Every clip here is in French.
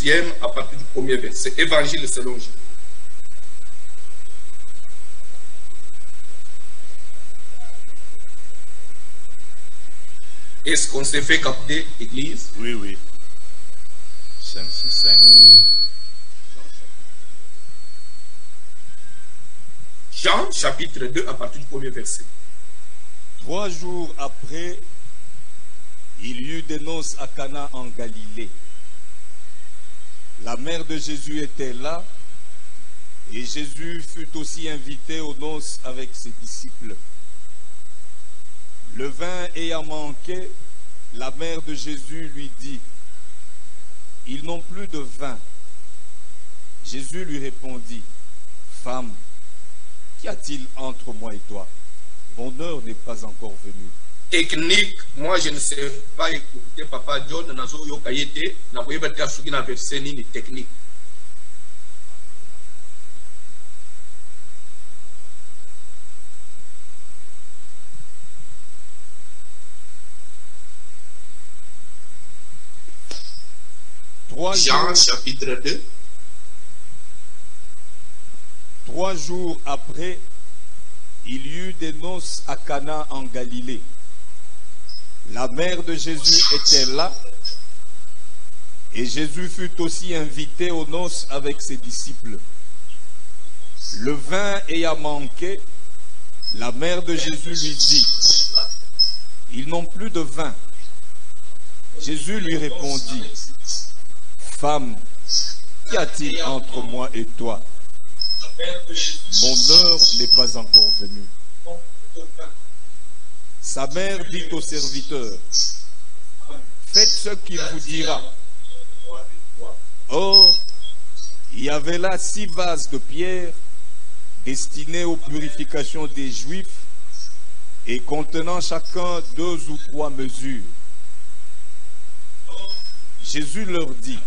10e à partir du 1er verset. Évangile selon Jean. Est-ce qu'on s'est fait capter, Église? Oui, oui. 5, 6, 5. Jean, chapitre 2, à partir du 1er verset. 3 jours après, il y eut des noces à Cana en Galilée. La mère de Jésus était là, et Jésus fut aussi invité aux noces avec ses disciples. Le vin ayant manqué, la mère de Jésus lui dit, « Ils n'ont plus de vin. » Jésus lui répondit, « Femme, qu'y a-t-il entre moi et toi? Mon heure n'est pas encore venue. » Technique, moi je ne sais pas écouter Papa John, nazo yokayete, na koyeba ta suki na verset ni technique. Jean chapitre 2. 3 jours après, il y eut des noces à Cana en Galilée. La mère de Jésus était là, et Jésus fut aussi invité aux noces avec ses disciples. Le vin ayant manqué, la mère de Jésus lui dit, « Ils n'ont plus de vin. » Jésus lui répondit, « Femme, qu'y a-t-il entre moi et toi? Mon heure n'est pas encore venue. » Sa mère dit au serviteur, « Faites ce qu'il vous dira. » Or, il y avait là 6 vases de pierre destinés aux purifications des Juifs et contenant chacun 2 ou 3 mesures. Jésus leur dit,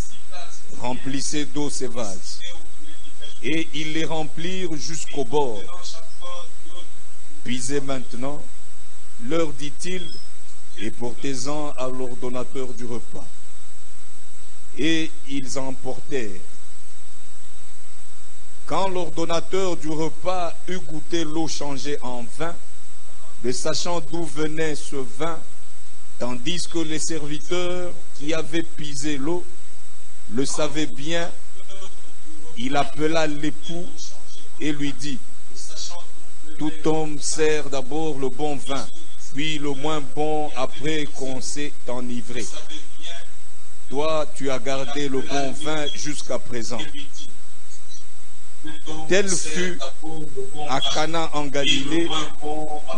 « Remplissez d'eau ces vases. » Et ils les remplirent jusqu'au bord. « Puisez maintenant, leur dit-il, et portez-en à l'ordonnateur du repas. » Et ils emportèrent. Quand l'ordonnateur du repas eut goûté l'eau changée en vin, ne sachant d'où venait ce vin, tandis que les serviteurs qui avaient puisé l'eau le savaient bien, il appela l'époux et lui dit, « Tout homme sert d'abord le bon vin, puis le moins bon après qu'on s'est enivré. Toi, tu as gardé le bon vin jusqu'à présent. » Tel fut à Cana en Galilée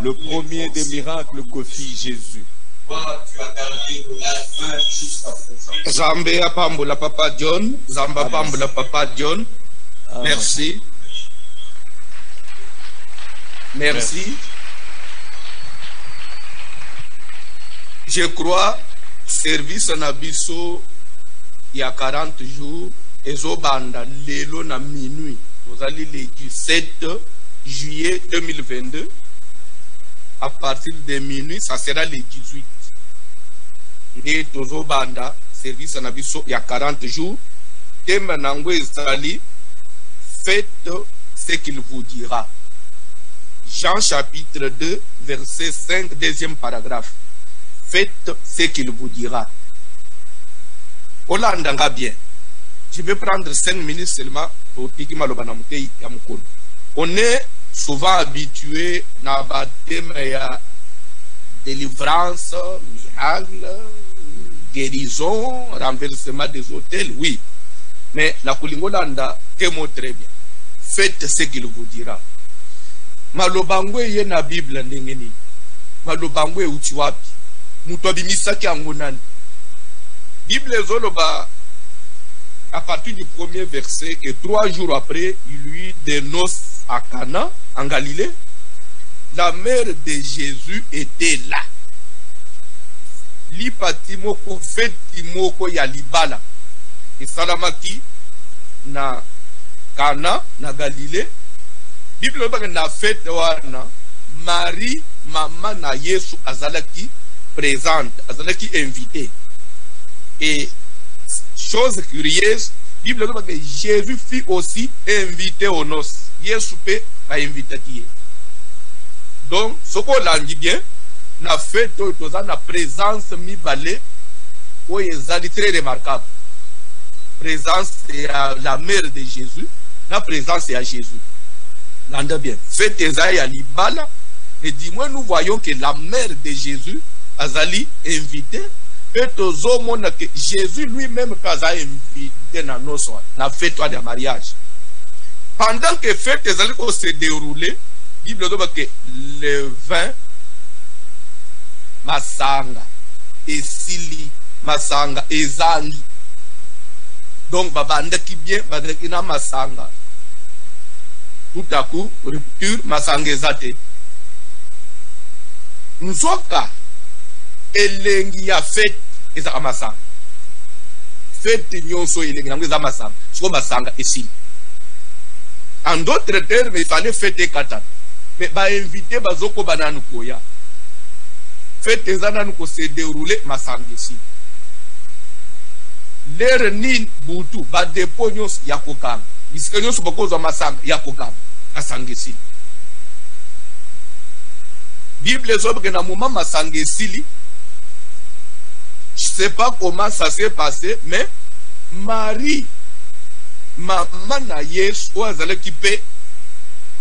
le premier des miracles que fit Jésus. Zambé apambola Papa John, Zamba apambola Papa John. Merci. Merci. Je crois service na biso il y a 40 jours ezobanda lelo na minuit. Vous allez le 17 juillet 2022. À partir de minuit, ça sera le 18. Et tozobanda service na biso il y a 40 jours. Thème nango ezali faites ce qu'il vous dira. Jean chapitre 2 verset 5 deuxième paragraphe. Faites ce qu'il vous dira. Olandanga bien. Je vais prendre 5 minutes seulement pour Tikima Lobanamutei Yamukun. On est souvent habitué à un thème ya délivrance, miracle, guérison, renversement des hôtels, oui. Mais la Kulingolanda témoigne très bien. Faites ce qu'il vous dira. Malobangwe ye na Bible ndengeni. Malobangwe utiwapi. Mutobi misaki angonani. Bible zoloba à partir du 1er verset que 3 jours après, il y eut des noces à Cana, en Galilée. La mère de Jésus était là. Li patimoko fetimoko ya libala. Et salamaki na Cana, na Galilée. Bible na fête wana Marie, maman na Yesu azalaki présente, azalaki invité. Et chose curieuse, la Bible dit que Jésus fut aussi invité aux noces. Jésus peut inviter. Donc, ce qu'on l'a dit bien, na fait na présence mi balé, où est très remarquable. Présence de la mère de Jésus, la présence à Jésus. L'entend bien. Faites à l'ibala, et dis-moi, nous voyons que la mère de Jésus, Azali, invité, et aux hommes que Jésus lui-même a invité dans nos soins, dans la fête de mariage. Pendant que fête se déroulait, la Bible dit que le vin, masanga, et sili, masanga, et zangi. Donc, babanda qui bien, babanda na masanga. Tout à coup, rupture, masanga ezate. Nzoka, elengi ya fête, ezaka masanga. Fête nyonso elengi nango ezaka masanga. Siko masanga esili. En d'autres termes, il fallait fêter kata. Mais ba invité bazoko bananu koya. Fête ezana ko se dérouler masanga esili. Lere nin butu ba depo nyos ya kokanga bisika nyos bakozwa masanga ya kokanga asangesi Bible zobe que na moment masangesi je sais pas comment ça s'est passé mais Marie maman na Yesu oazale kipe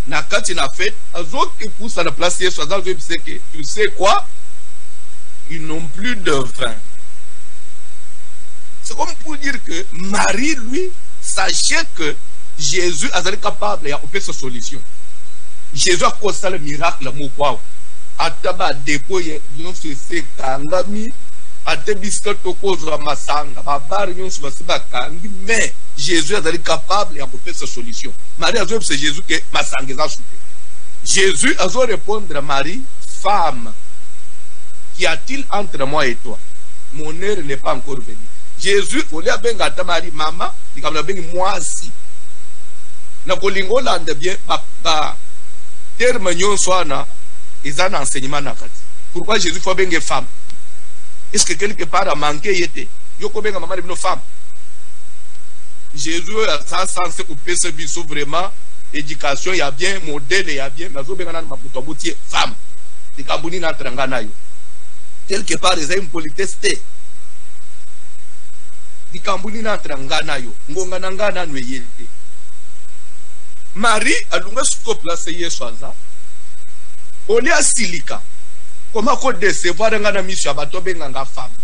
na kati na fête azoki poussa na place Yesu azazo biseke tu sais quoi ils n'ont plus de vin. C'est comme pour dire que Marie, lui, sachait que Jésus a été capable de faire sa solution. Jésus a causé le miracle, mon ataba dépôt, yon se se kangami, atebisque toko zo masanga, babar yon se se bakangi, mais Jésus a été capable de faire sa solution. Marie a dit c'est Jésus que masanga a soupé. Jésus a répondre à Marie, femme, qu'y a-t-il entre moi et toi? Mon heure n'est pas encore venue. Jésus, il y a bien Marie, maman, il y a bien moi aussi. Na kolingo lande bien, terme nyon soana, ils ont un enseignement na kati. Pourquoi Jésus faut bien femme? Est-ce que quelque part a manqué yete? Yoko bien maman de femme. Jésus a censé couper ce bisou vraiment, éducation, il y a bien, modèle, il y a bien, mais il y a bien femme. Il y a bien trangana yo. Quelque part, ils ont une politesse. Dikambuni na trangana yo ngonga nangana nweyete Marie alunga suko place Yesu aza oli asilika koma ko décevoir ngana mission abato benga femme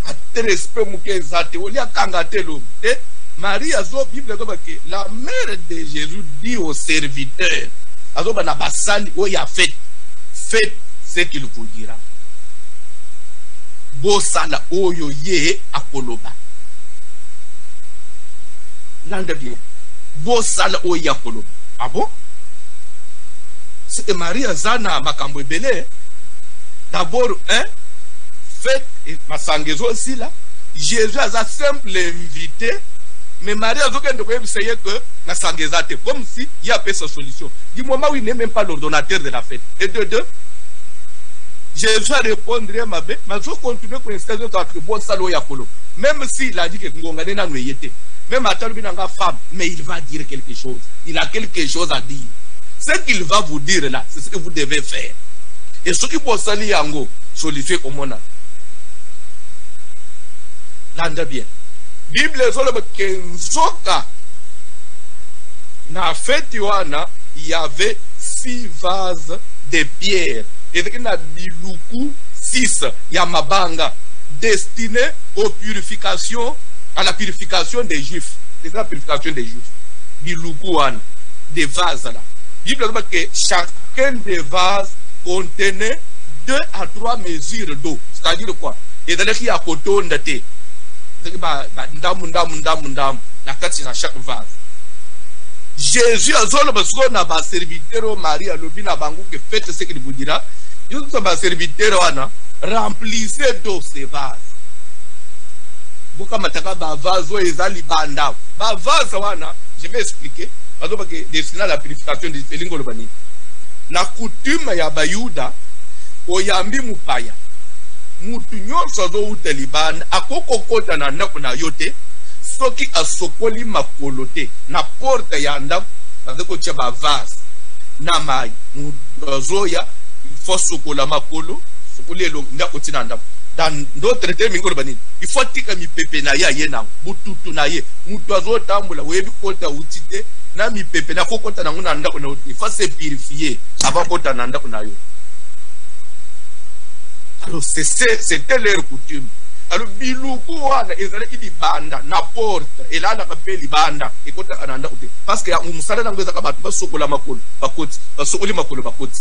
ate respect muke zate oli akanga telo te Marie azo Bible ko que la mère de Jésus dit au serviteur azo bana basali o ya faites ce qu'il vous dira. Bosala oyo ye akoloba. L'ande bien. Bosala oyo akoloba. Ah bon? C'est Marie Azana makambo ebele. D'abord, faites masangezo aussi là. Jésus a simple invité, mais Marie a dit que masangezate comme si il y a pas sa solution. Du moment où il n'est même pas l'ordonnateur de la fête. Et de deux, Jésus a répondu à ma bête, mais je continue pour l'instant de bon salo yakolo. Même s'il a dit que Ngongane n'a été, même à Talbinanga femme, mais il va dire quelque chose. Il a quelque chose à dire. Ce qu'il va vous dire là, c'est ce que vous devez faire. Et ce qui peut salir yango, solution comme on a. L'ande bien. Bible zolo kenzoka. Na fête wana, il y avait 6 vases de pierre. Et il y a biluku 6 yamabanga destiné aux purifications, à la purification des Juifs. C'est la purification des Juifs. Biluku wan, des vases là. Il dit que chacun des vases contenait 2 à 3 mesures d'eau. C'est-à-dire quoi? Et dans qu'il y a coton de thé. Ndam, la carte dans chaque vase. Jésus a zolo basona ba serviteur Marie alobi na bango que faites ce qu'il vous dira. Jésus ba serviteur wana remplissez d'eau ces vases. Boka mataka ba vase ezali banda. Ba vase wana, je vais expliquer. Parce que destiné à la purification des elingo lobani. Na coutume ya bayuda oyambi mupaya. mutu nyonso azouta libanda akokokota na ndako na yo te soki asokoli makolo te na porte ya ndako baza kotia bavase na mai. Mutu azoya ifo sokola makolo sokoli elongo ndako tina ndako. Dans d'autres termes, il faut tika mipepe na ye na bututu na ye. Mutu azotambola webi kota utite na mipepe na kokota na nguna ndako na uti. Il faut se purifier avant kota na ndako na yo. Alors c'était leur coutume. Alors biluku wana ezala idi banda na porte elala kapeli banda ekota ananda uti. Parce que umusala na ngweza kabatu basokola makolo bakoti basokoli makolo bakoti.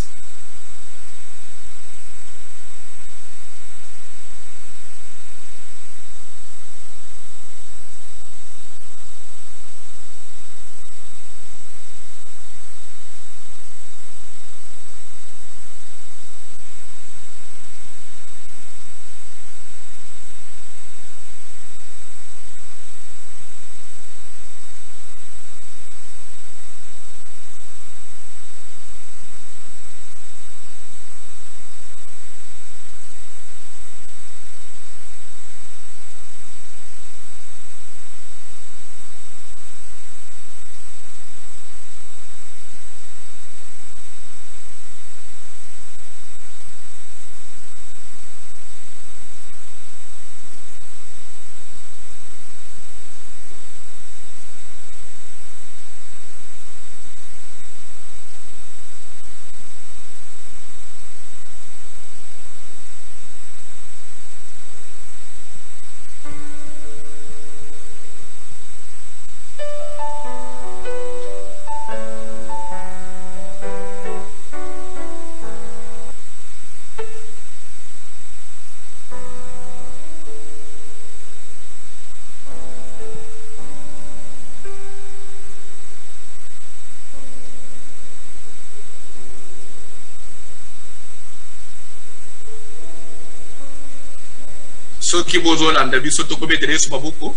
Soki bozolanda biso tokobetere Yesu maboko.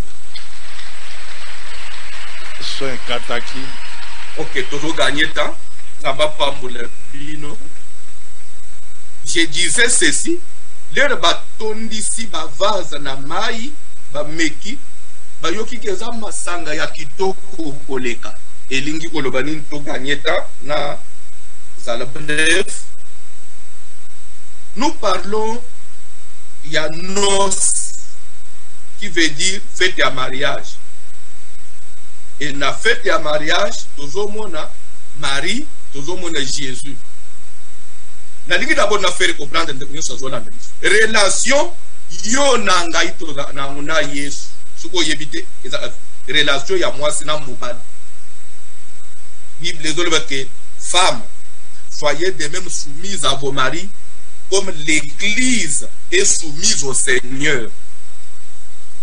Soin kataki. Ok, toujours gagné temps. Ça va pas pour le vino. Je disais ceci. Lere batondisi bavaza na mai bameki bayoki keza masanga ya kitoko koleka. Elingi koloba nini to gagné temps na zala bref. Nous parlons il y a noces qui veut dire fête à mariage. Et na fête à mariage, toujours mona Marie, toujours mona Jésus. Na lingi d'abord na faire comprendre de quoi ça zola. Relation yo na ngai to na mona Yesu. Suko yebite relation ya moi sina mobile. Bible dit que femmes, soyez de même soumises à vos maris comme l'église est soumise au Seigneur.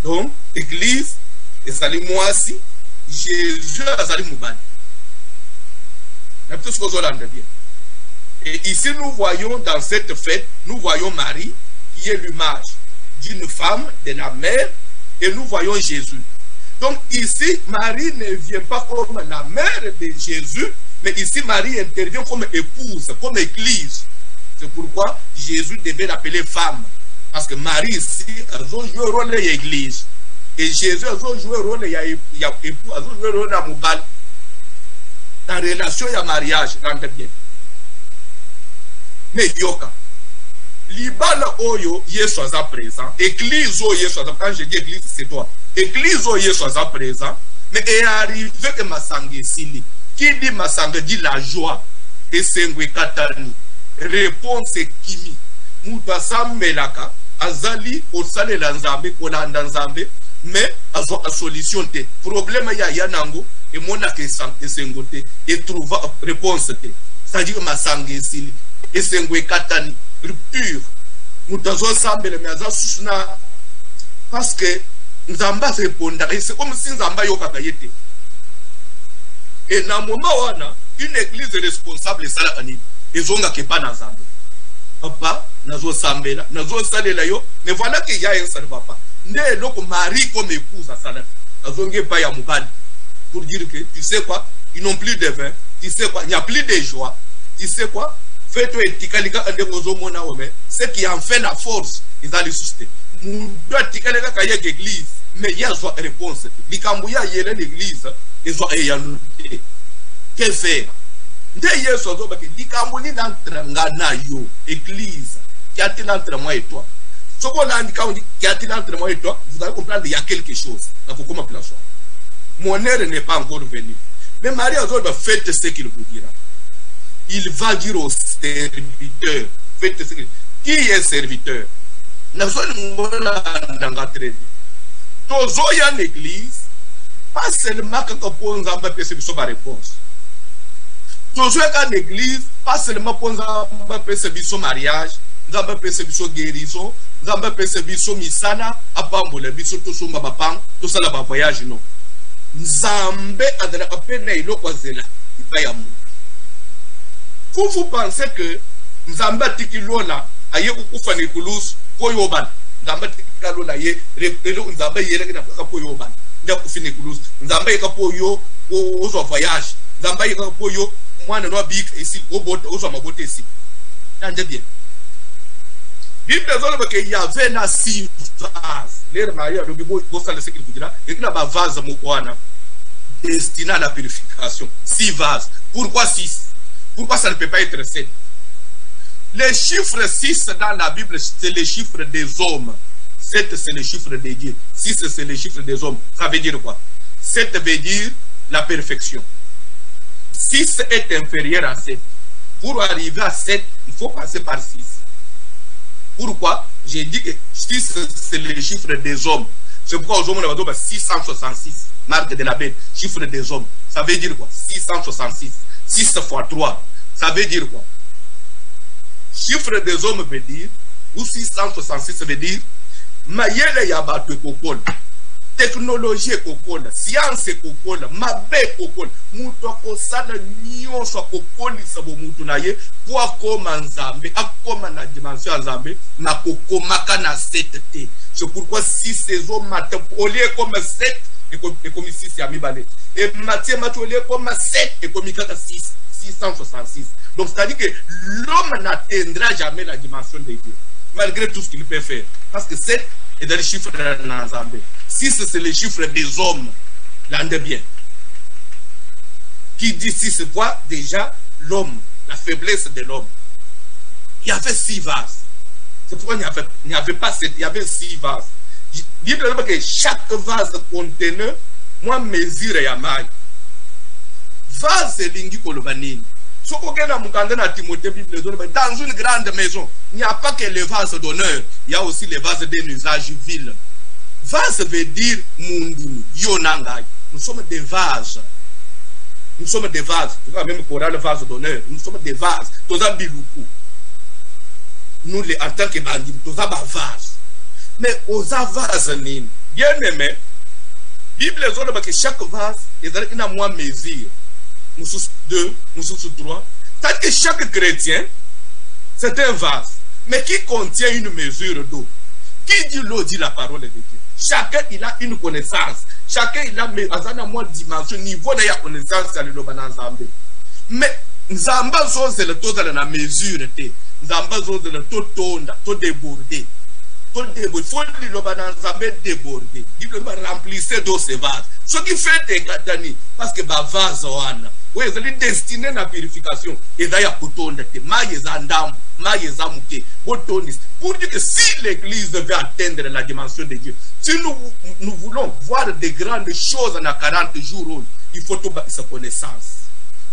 Donc, l'église, ezali mwasi, Jésus ezali mubali. Et ici, nous voyons dans cette fête, nous voyons Marie, qui est l'image d'une femme, de la mère, et nous voyons Jésus. Donc ici, Marie ne vient pas comme la mère de Jésus, mais ici, Marie intervient comme épouse, comme église. C'est pourquoi Jésus devait l'appeler femme. Parce que Marie ici, elle a joué le rôle de l'église. Et Jésus a joué le rôle de l'époux, elle a joué le rôle de la moubale. Dans la relation, il y a mariage, rentre bien. Mais yoka. Libala oyo, Yesu est présent. Église oyo, Yesu est présent. Quand je dis église, c'est toi. Église oyo, Yesu est présent. Mais il est arrivé que Masangé Sili. Qui dit Masangé dit la joie. Et c'est Katani. Réponse Kimi. Mouta Samelaka. Azali, Osale Lanzambe, Kolanda Nzambe. Mais, azo a solution te. Problème ya Yanango. Et mon akesang et sengote. Et trouva réponse te. C'est-à-dire Masangé Sili. Et c'est Katani. Rupture. Mutazo Sambele, mais azo susna. Parce que Nzamba répondra. Et c'est comme si Nzamba yokakayete. Et dans le moment où on a une église responsable, c'est la canine. Et on a pas dans Zambé. Papa, nazo Sambela, nazo Salela yo. Mais voilà qu'il y a un seul papa. Né donc Marie comme épouse à Salah. Nazo nge pas ya moubali. Pour dire que tu sais quoi, ils n'ont plus de vin. Tu sais quoi, il n'y a plus de joie. Tu sais quoi, fais-toi etikalika ande kozo mona ome, ce qui en fait la force, ils allaient susciter. Nous doit etikalika kaya l'église, mais il y a une réponse. Likambouya yele l'église, ils ont ayanoté. Que faire? Dès hier soir, likambouni n'entrangana yo, église, qui a-t-il entre moi et toi? Ce qu'on a dit, qui a-t-il entre moi et toi, vous allez comprendre qu'il y a quelque chose. Il faut comment placer. Mon heure n'est pas encore venue. Mais Marie va faire ce qu'il vous dira. Il va dire au serviteur, faites ce qu'il. Qui est serviteur? Nous sommes dans l'église, pas seulement quand on a une réponse. Nous sommes dans l'église, pas seulement quand on a un mariage, on a une guérison, on a un misana, apambola, tout ça là, voyage, non. Nzambe adala kapena iloko zela ipaya mu. Vous pensez que Nzambe tikilola aye kukufa ni kulus koyoban. Nzambe tikilola ye repelo Nzambe yere na kapoyoban. Nda kufini kulus. Nzambe kapoyo ozo voyage. Nzambe kapoyo mwana no big ici obot ozo mabote ici. Tande bien. Bible zolo que il y avait na 6 vases. Les Maria do bibo bossa le sécurité dira et qu'il a ba vase mo kwana destiné à la purification. 6 vases. Pourquoi 6? Pourquoi ça ne peut pas être 7? Les chiffres 6 dans la Bible, c'est les chiffres des hommes. 7 c'est le chiffre de Dieu. 6 c'est le chiffre des hommes. Ça veut dire quoi? 7 veut dire la perfection. 6 est inférieur à 7. Pour arriver à 7, il faut passer par 6. Pourquoi? J'ai dit que 6 c'est le chiffre des hommes. C'est pourquoi aux hommes on va dire 666. Marque de la bête, chiffre des hommes. Ça veut dire quoi? 666. 6 fois 3. Ça veut dire quoi? Chiffre des hommes veut dire, ou 666 veut dire, mayele yabato kokona. Technologie kokona. Science kokona. Mabe kokona. Muto kosana nyonso kokoni sabo mutu na ye. Kwa koma nzambe. Akoma na dimension nzambe. Na kokomaka na 7T. C'est pourquoi 6 saisons matin. Au lieu comme 7. Et comme 6 et amibale. Et Matthieu Mathieu comme 7 et comme 6. 666. Donc c'est-à-dire que l'homme n'atteindra jamais la dimension de Dieu. Malgré tout ce qu'il peut faire. Parce que 7 est dans les chiffres de Nazambé. 6 c'est les chiffres des hommes. L'ande bien. Qui dit 6 voit déjà l'homme. La faiblesse de l'homme. Il y avait 6 vases. C'est pourquoi il n'y avait pas 7. Il y avait 6 vases. Bible que chaque vase conteneur, moi mesure ya mai. Vase lingi kolobanini. So kokena mukanda na Timothée Bible dans une grande maison, il n'y a pas que les vases d'honneur, il y a aussi les vases d'un usage vil. Vase veut dire munduni, yonangai. Nous sommes des vases. Nous sommes des vases. Tu vois même qu'on a le vase d'honneur. Nous sommes des vases. Toza biluku. Nous les en tant que bandits, toza ba vase. Mais aux vases, bien aimé, Bible dit que chaque vase est une moins mesure. Nous sommes 2, nous sommes 3. C'est-à-dire que chaque chrétien, c'est un vase, mais qui contient une mesure d'eau. Qui dit l'eau dit la parole de Dieu. Chacun il a une connaissance. Chacun il a une dimension, niveau de la connaissance à l'Obanazambe. Mais Nzamba c'est le taux de la mesure. Nzamba c'est le taux débordé. Il faut déborder. Il faut remplir d'eau ces vases. Ce qui fait des gâteaux, parce que les vases sont destinés à la purification. Et d'ailleurs, pour dire que si l'Église veut atteindre la dimension de Dieu, si nous voulons voir des grandes choses en 40 jours, il faut sa connaissance.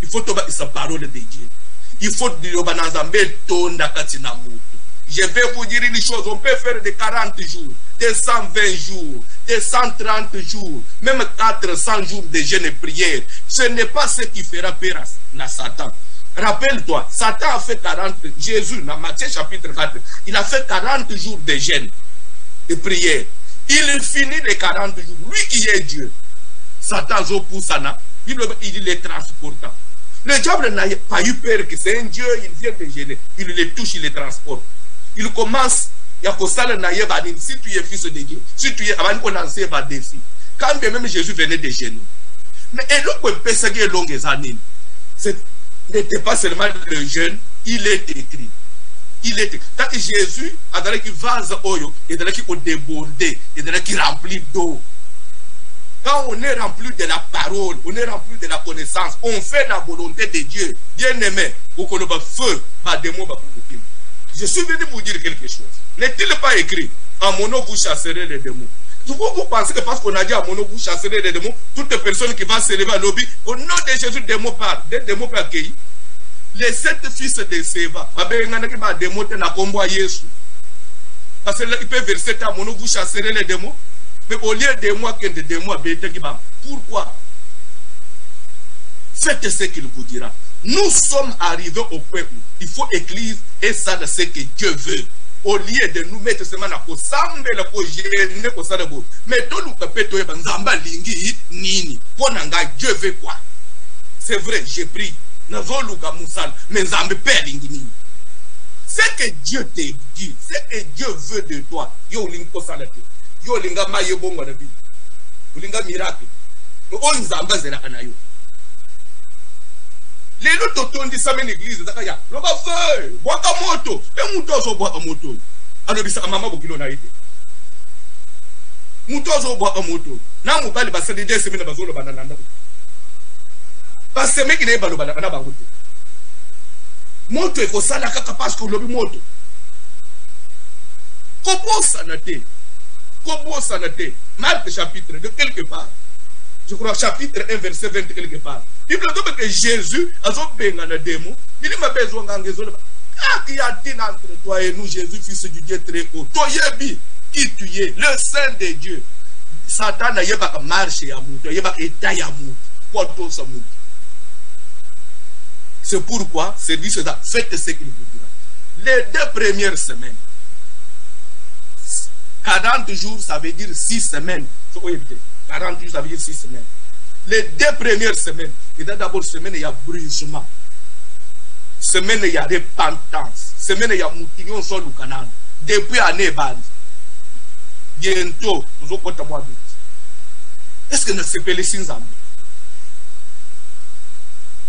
Il faut sa parole de Dieu. Il faut dire je vais vous dire une chose, on peut faire des 40 jours, des 120 jours, des 130 jours, même 400 jours de jeûne et prière. Ce n'est pas ce qui fera peur à Satan. Rappelle-toi, Satan a fait 40, Jésus, dans Matthieu chapitre 4, il a fait 40 jours de jeûne et prière. Il finit les 40 jours. Lui qui est Dieu, Satan, il est transportant. Le diable n'a pas eu peur que c'est un Dieu, il vient de gêner. Il les touche, il les transporte. Il commence, si tu es fils de Dieu, si tu es avant qu'on lance un défi. Quand bien même Jésus venait de gêner. Mais ce n'était pas seulement le jeûne il est écrit. Il est écrit. Tant que Jésus a donné qui vase oyo, il a donné qui au débordé, il a donné qui remplit d'eau. Quand on est rempli de la parole, on est rempli de la connaissance, on fait la volonté de Dieu. Bien aimé, pour qu'on ait feu, pas de mots, je suis venu vous dire quelque chose. N'est-il pas écrit, en mon nom vous chasserez les démons? Vous pensez que parce qu'on a dit à mon nom vous chasserez les démons, toutes les personnes qui vont se lever à l'objet, au nom de Jésus, des démons partent, des démons partent. Les 7 fils de Séva, parce qu'il peut verser à mon nom vous chasserez les démons. Mais au lieu de moi, pourquoi? Faites ce qu'il vous dira. Nous sommes arrivés au point où il faut église et ça de ce que Dieu veut. Au lieu de nous mettre seulement à Kosambe, la Kogéne, Kosadabo. Mais tout le monde Nzamba Lingi, Nini. Dieu veut quoi? C'est vrai, j'ai pris. Nazoluka Moussal, mais Nzambe Père Lingi Nini. Ce que Dieu te dit, ce que Dieu veut de toi, yo lingo salatu. Yo linga maye bongo na bi. Linga miracle. No on Nzamba zela kanayo. Les autres tondi ça une église zakaya. Le ba feu, boaka moto, et muto so boaka moto. Ano bisa mama bokilo na ite. Muto so boaka moto. Na mobali ba sedi de semina bazolo banana. Ba semi ki ne balo banana bangote. Moto e ko sala kaka parce que lobi moto. Kobo sanate. Kobo sanate. Marc chapitre de quelque part. Je crois chapitre 1 verset 20 quelque part. Il dit que Jésus a fait un démon. Il m'a besoin d'un démon. Qui a dit entre toi et nous, Jésus, fils du Dieu très haut. Toi, Yebi, qui tu es, le Saint de Dieu. Satan n'a pas marché à mouton, il n'a pas état à mouton. C'est pourquoi, c'est dit cela, faites ce qu'il vous dira. Les 2 premières semaines, 40 jours, ça veut dire 6 semaines. 40 jours, ça veut dire 6 semaines. Les 2 premières semaines, il y a d'abord semaine, il y a brûlement. Semaine, il y a repentance. Semaine, il y a moutignon sur le canal. Depuis l'année bande. Bientôt, nous allons compter moi vite. Est-ce que nous sommes les Nzamba?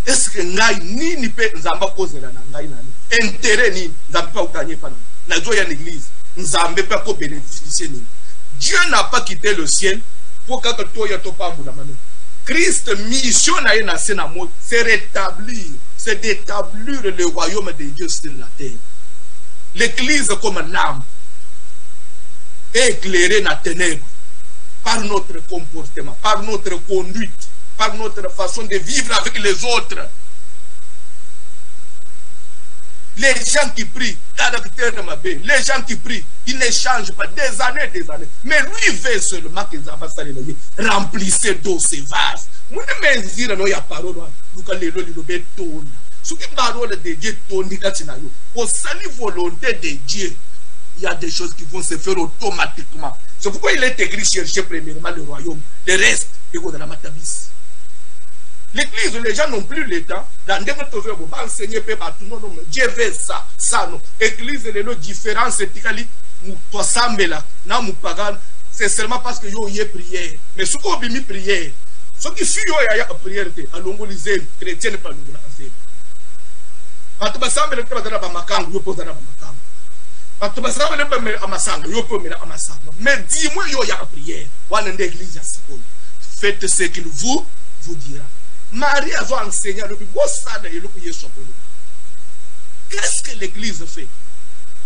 Est-ce que nous ni pe Nzamba cause la ngai nani? Intérêt ni Nzamba pas gagner pas. La joie en église, Nzamba pas ko bénéficier ni. Dieu n'a pas quitté le ciel pour que toi ya topa muna mano. Christ mission na yena sena mo, c'est rétablir, c'est d'établir le royaume de Dieu sur la terre. L'église comme l'âme éclairée dans la ténèbres par notre comportement, par notre conduite, par notre façon de vivre avec les autres. Les gens qui prient, caractère de ma bé, les gens qui prient, ils ne changent pas des années. Mais lui veut seulement que les ambassadeurs remplissent d'eau ces vases. Moi, je me dis, il y a parole, ce qui est parole de Dieu, au salut volonté de Dieu, il y a des choses qui vont se faire automatiquement. C'est pourquoi il est écrit chercher premièrement le royaume. Le reste, il y a la matabis. L'église, les gens n'ont plus le temps. Dans des moments, enseigner partout. Non, Dieu veut ça. Ça, non. L'église, les différences, c'est c'est seulement parce que il y a prière. Mais ce qu'on a mis prière, ce qui fait qu'il y a prière, à l'ongolise, chrétien, pas nous. Quand tu vas s'embêter, tu vas dans la macangue, tu vas dans la macangue. Quand tu vas s'embêter, tu vas dans la macangue, tu vas dans la macangue. Mais dis-moi, il y a prière. Faites ce qu'il vous dira. Marie a enseigné le qu'est-ce que l'église fait?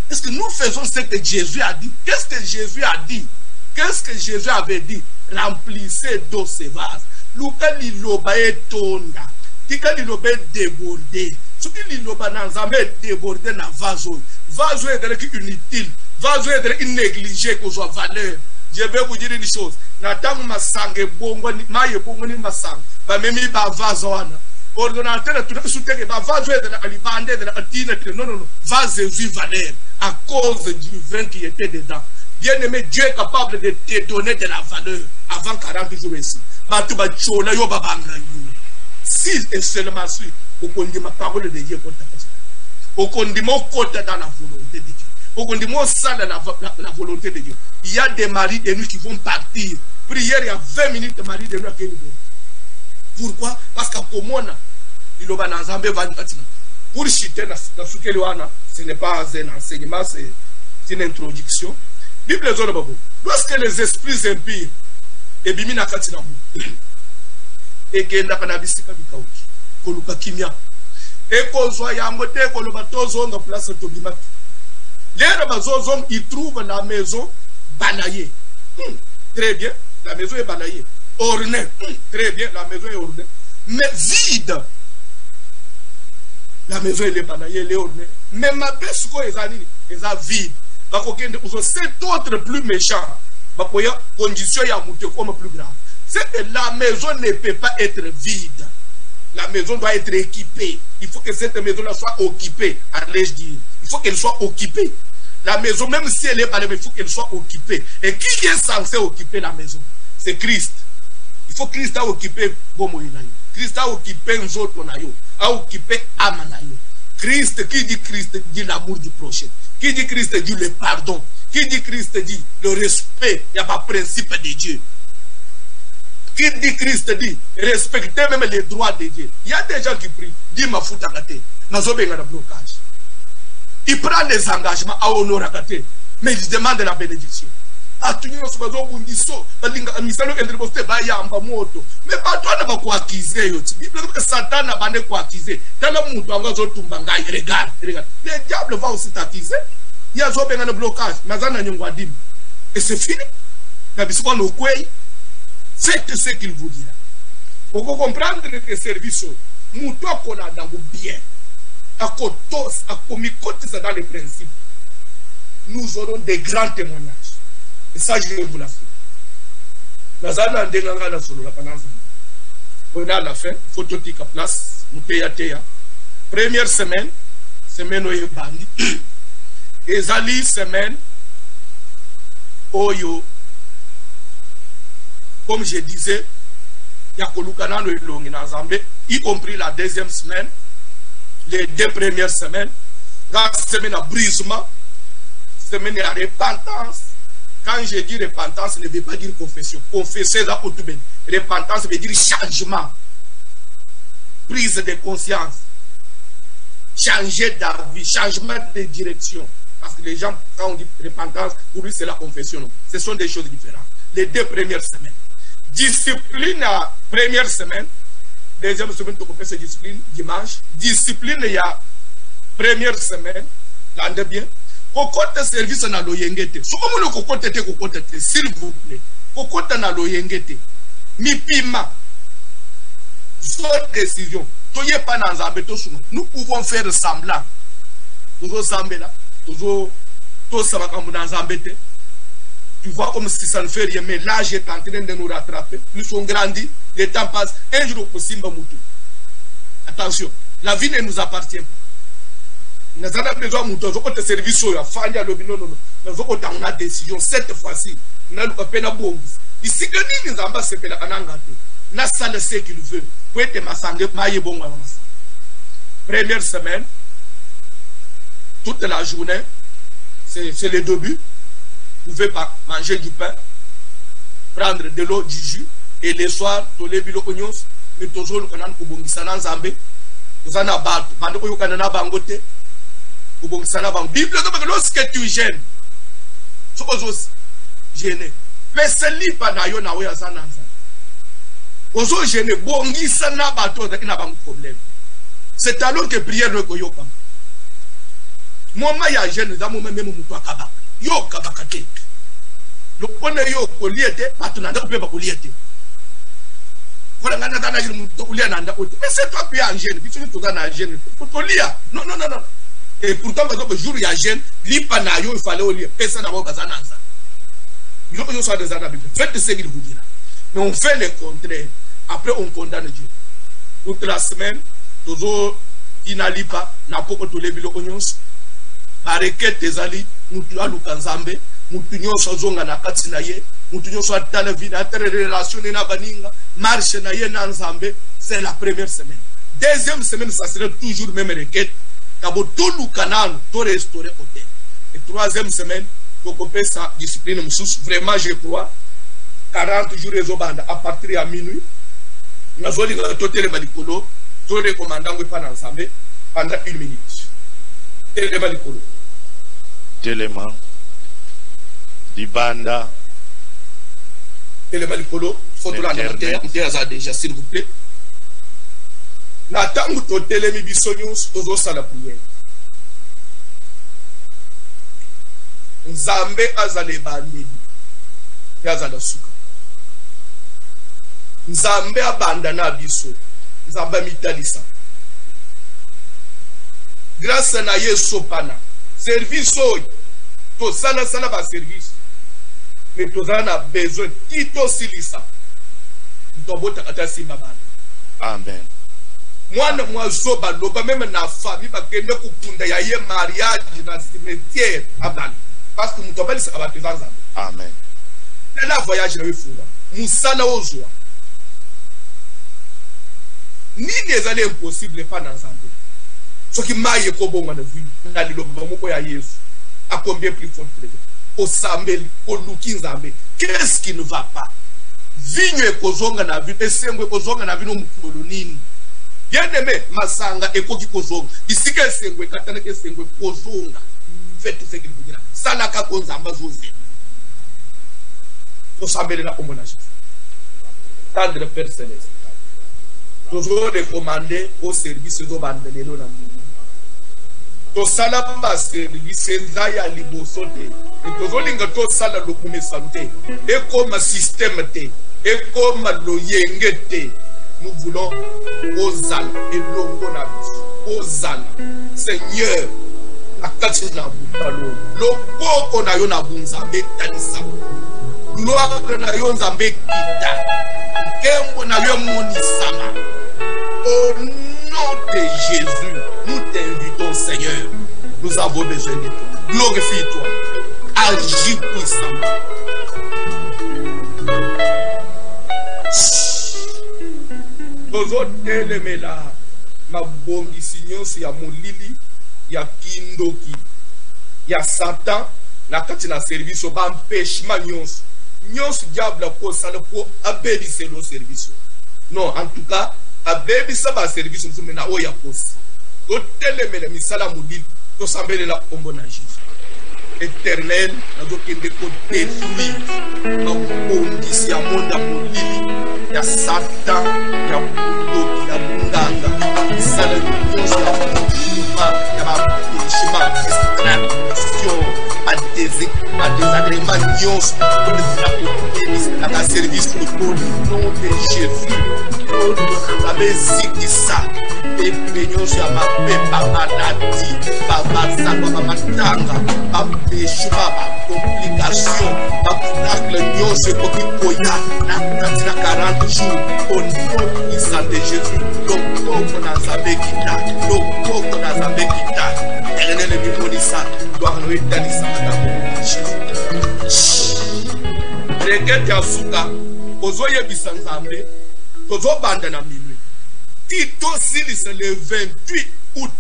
Est-ce que nous faisons ce que Jésus a dit? Qu'est-ce que Jésus a dit? Qu'est-ce que Jésus avait dit? Remplissez d'eau ces vases. Luka liloba etonda. Tika liloba débordé. Ce qui liloba nanzambe débordé na vaso. Vaso est inutile. Vaso est négligé que soit valeur. Je vais vous dire une chose. Natang masange bongo ni maye bongo ni masang. Ba memi ba vaso ana. Ordonnateur tout ce que ba vaso est de la libande de la atine. Non. Vase valeur à cause du vin qui était dedans. Bien aimé, Dieu est capable de te donner de la valeur avant 40 jours ici. Si et seulement si, au condiment parole de Dieu contre ta personne. Au condiment côté dans la volonté de Dieu. Au condiment ça dans la volonté de Dieu. Il y a des maris de nous qui vont partir. Prière, il y a 20 minutes de maris de nous qui vont. Pourquoi? Parce qu'à Pomona, il y a un Zambé. pour citer ce n'est pas un enseignement, c'est une introduction. Bible lorsque les esprits impies et bimina katina mu et kenda kana bisika bikauki koluka kimia et kozwa yango te koloba tozonga place to bimaki lero bazozong ils trouvent la maison balayée. Très bien, la maison est balayée, ornée. Très bien, la maison est ornée, mais vide. La maison elle est balayée, elle est ornée, mais ma bête est vide. C'est autre plus méchant. Condition y a comme plus grave. C'est que la maison ne peut pas être vide. La maison doit être équipée. Il faut que cette maison-là soit occupée. Allais-je dire. Il faut qu'elle soit occupée. La maison, même si elle est balayée, il faut qu'elle soit occupée. Et qui est censé occuper la maison? C'est Christ. Il faut que Christ a occupé Bomoïnayo. Christ a occupé Nzotonayo. A occupé Amanayo. Christ, qui dit Christ dit l'amour du prochain. Qui dit Christ dit le pardon. Qui dit Christ dit le respect. Il n'y a pas principe de Dieu. Qui dit Christ dit respecter même les droits de Dieu. Il y a des gens qui prient. Dis ma fout à gâter. Nazobenga na blocage. Il prend les engagements à honorer à gâter. Mais il demande la bénédiction. Mais pas toi ne vas pas accuser. Satan n'a pas accuser. Regarde. Le diable va aussi t'accuser. Il y a un blocage. Et c'est fini. Faites ce qu'il vous dira. Pour comprendre que les services, nous qu'on a dans le bien, à côté, dans les principes, nous aurons des grands témoignages. Et ça, je vais vous la faire. On a la fin, phototique à place, nous payons. Première semaine, semaine où il y a bandi. Et Zali, semaine, Oyo. Comme je disais, il y a Kolukana le long en Zambie, y compris la deuxième semaine, les 2 premières semaines, la semaine à brisement, semaine à repentance. Quand je dis repentance, ne veut pas dire confession. Confesser la Outouben. Repentance veut dire changement, prise de conscience, changer d'avis, changement de direction. Parce que les gens, quand on dit repentance, pour lui c'est la confession. Non. Ce sont des choses différentes. Les 2 premières semaines. Discipline à première semaine, deuxième semaine, tu fais cette discipline dimanche. Discipline, il y a première semaine, l'année bien. Cocotte service dans l'oyengete. Ce que vous cocotte, s'il vous plaît. Cocotte dans l'oyengete. Mi pima. Soit décision. Toye pas dans Zambé, nous pouvons faire semblant. Toujours Zambé là. Toujours. Tout ça va comme dans Zambé. Tu vois comme si ça ne fait rien, mais là j'ai tenté de nous rattraper. Plus on grandit, le temps passe. Un jour au Simba Moutou. Attention, la vie ne nous appartient pas. Nous avons besoin de Moutou. Nous avons des services. Nous avons une décision. Cette fois-ci, nous avons fait la bombe. Ici, nous avons fait la canangate. Nous avons fait ce qu'il veut. Première semaine, toute la journée, c'est le début. Vous pouvez pas manger du pain, prendre de l'eau, du jus, et le soir, tous les bilots oignons, mais toujours le canal pour bongisana Zambé, vous en avez battu, pendant que vous avez bangoté, pour bongisana Zambé. Bible, lorsque tu gênes, tu oses gêner. Mais c'est lui pas d'ailleurs na oya sana nza. Ozo gêner, bongisana bateau, il n'a pas de problème. C'est alors que prière ne goyo pas. Moi, il y a gêne, dans mon même moutou à Kabak. Yo kabakate. Le point yo koliete, patunanda peut pas koliete. Voilà, on a dans la jeune mais c'est toi qui es en gêne, puis tu es dans la gêne. Pour colia. Non. Et pourtant, par exemple, le jour où il y a gêne, l'ipanayo, il fallait au lit. Personne n'a pas besoin de ça. Il faut que ce soit des années. Faites ce qu'il vous dira. Mais on fait le contraire. Après, on condamne Dieu. Toute la semaine, toujours, il n'allie pas, n'a pas tous les billes oignons. Bareke tezali mutu aluka nzambe mutu nyonso zonga na kati na ye mutu nyonso atala vie na relation na baninga marche na ye na nzambe. C'est la première semaine. Deuxième semaine, ça serait toujours même requête kabo to luka nanu to restaurer hôtel. Et troisième semaine, to kopé sa discipline msous. Vraiment je crois 40 jours ezobanda à partir à minuit nazoli na totele balikolo to recommandant we pa na nzambe pendant 1 minute. Téléma likolo. Téléma. Dibanda. Téléma likolo. Photo là dans terre déjà s'il vous plaît. Na tangu to telemi bisonyus tozo sala prière. Nzambe azale bandeli. Yazala suka. Nzambe abanda na biso. Nzambe mitalisa. Grâce na Yesu pana. Service oy. To sala ba service. Mais to na besoin kito silisa. Ndobota kata simba bana. Amen. Mwana mwazo baloba même na famille bakende kupunda ya ye mariage na cimetière abana. Parce que mutobeli sa abateza nzambe. Amen. Et la voyage na wifunga. Musala ozwa. Nini ezali impossible pa na nzambe. Soki maye ko bonga na vie na liloba moko ya Yesu. À combien plus fort présent. Au sambeli, au luki nzambe. Qu'est-ce qui ne va pas? Vinyo ekozonga na vie, esengo ekozonga na vie no mukolo nini. Bien aimé, masanga ekoki kozonga. Isika esengo ekatana esengo ekozonga. Faites tout ce qu'il vous dira. Salaka konzamba zoze. Au sambeli na komona Jésus. Tendre Père Céleste. Toujours recommander au service de bandelelo na mimi. To sala ba service nzaya liboso te. Et tozolinga to sala lokume santé. Et comme système te. Et comme loyenge te. Nous voulons Ozala et longo na biso. Ozala. Seigneur, na kati na butalo. Loboko na yo na bunzambe tanisa. Gloire na yo nzambe kita. Kembo na yo monisama. Au nom de Jésus, nous t'invitons, Seigneur. Nous avons besoin de toi. Glorifie-toi. Agis puissamment. Nous autres, ma bongisi nyonso ya molili, ya kindoki, ya Satan, na kati na service ba empêchement nyonso. Nyonso diable ko sala ko abelise lo service. Non, en tout cas, abebisa ba service mzumena oya kosi. Totelemele misala molili, to sambele la kombo na Jésus. Éternel, nazo kende ko détruire. Na bongisi ya monda molili, ya Satan, ya bundoki, ya bunganga. Misala nyonso ya molima, ya ba péchement, distraction, à désagrément nyonso, pour la service au nom de Jésus. Amezikisa epenyoso ya mapepa maladi babazakwa bamatanga bapeshuma bacomplication babutacle nyonso ekoki koya na kati na 40 jours au nom puissant de Jésus. Loboko na nzambe kita, loboko na nzambe kita. Éternel bimonisa gloire no etalisa na Jésus. Rekete asuka ozoyebisa nzambe tozo banda na minuit. Tito Sili, c'est le 28 août.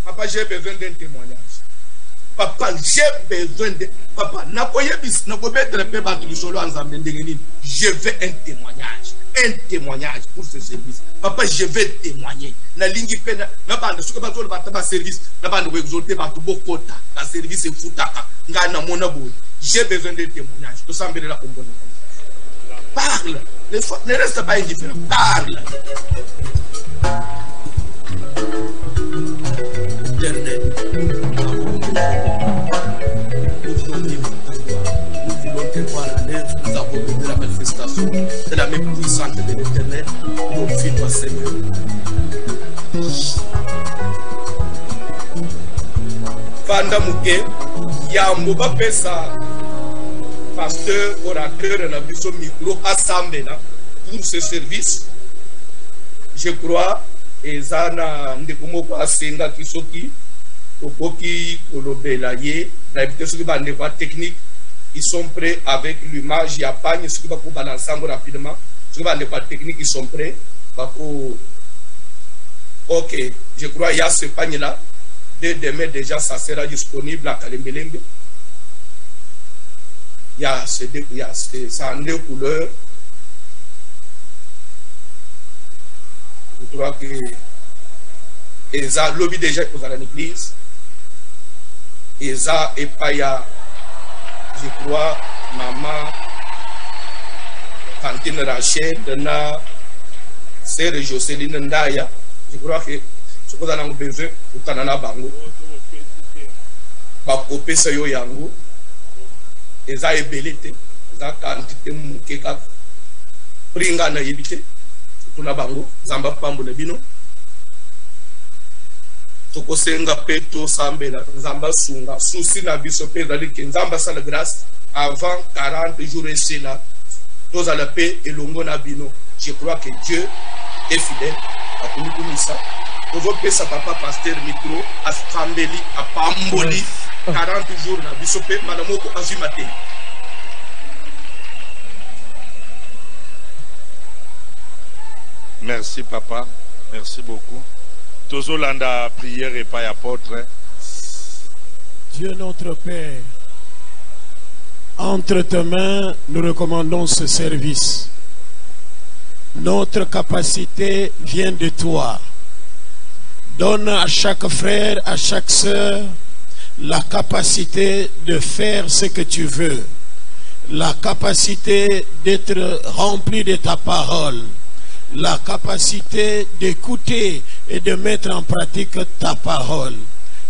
Papa, j'ai besoin d'un témoignage. Papa, j'ai besoin de... Papa, je veux un témoignage. Un témoignage pour ce service. Papa, je vais témoigner. Na lingi pena, na bande, ce que bateau le bataba service, na bande ou exalté bateau bokota, la service est foutaka, nga na monaboy. J'ai besoin de témoignage. Tout ça me la comprendre. Parle. Ne reste pas indifférent. Parle. Éternel, nous voulons te voir à l'œuvre. Nous avons donné la manifestation de la main puissante de l'Éternel. Glorifie-toi, Seigneur. Fanda Mouké, Yambo Bapesa. Pasteur, orateur, na biso micro assemblé pour ce service. Je crois, et Zana Ndekumoko Asenga Kisoki, Okoki Kolobela Ye, la vitesse de bande technique, ils sont prêts avec l'image, il y a pas ce qui va pour balancer rapidement. Ce qui va de technique, ils sont prêts. Ok, je crois qu'il y a ce panier là. Dès demain déjà, ça sera disponible à Kalembelembe. Il y a ça en deux couleurs. Je crois que eza lobby déjà pour dans l'église eza epaya je crois maman Tantine Rachel na sœur Jocelyne Ndaya je crois que ce qu'on a besoin utana na bango ba kopesa yo yango eza ebelete eza quantité mukeka pringa na yebite tuna bango zamba pambola bino tokosenga peto sambela nzamba sunga susi na biso pe dali ke nzamba sala grâce avant 40 jours et là tous à la paix et longo na bino. Je crois que Dieu est fidèle à tout nous ça aujourd'hui sa papa pasteur micro a Fambeli a Pamboli 40 jours na biso pe madame ko azimate. Merci papa, merci beaucoup. Tozolanda prière et pas apôtre. Dieu notre Père, entre tes mains, nous recommandons ce service. Notre capacité vient de toi. Donne à chaque frère, à chaque sœur, la capacité de faire ce que tu veux. La capacité d'être rempli de ta parole. La capacité d'écouter et de mettre en pratique ta parole.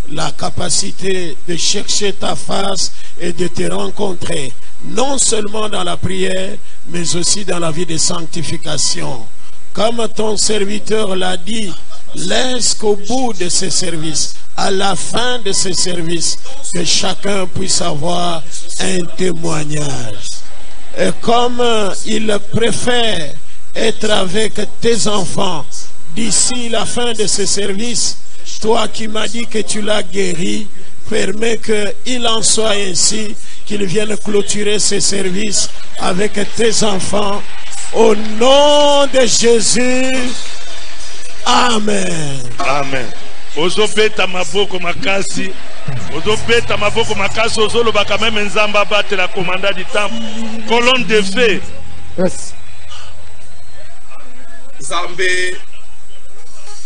La capacité de chercher ta face et de te rencontrer, non seulement dans la prière, mais aussi dans la vie de sanctification. Comme ton serviteur l'a dit, laisse qu'au bout de ce service, à la fin de ce service, que chacun puisse avoir un témoignage. Et comme il préfère être avec tes enfants d'ici la fin de ce service, toi qui m'as dit que tu l'as guéri, permets qu'il en soit ainsi, qu'il vienne clôturer ce service avec tes enfants. Au nom de Jésus, Amen. Amen. Ozobeta maboko makasi. Ozobeta maboko makasi. Ozoloba quand même nzamba bate la commandant du temple. Colonne de feu. Yes.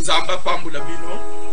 Zamba pambula bino.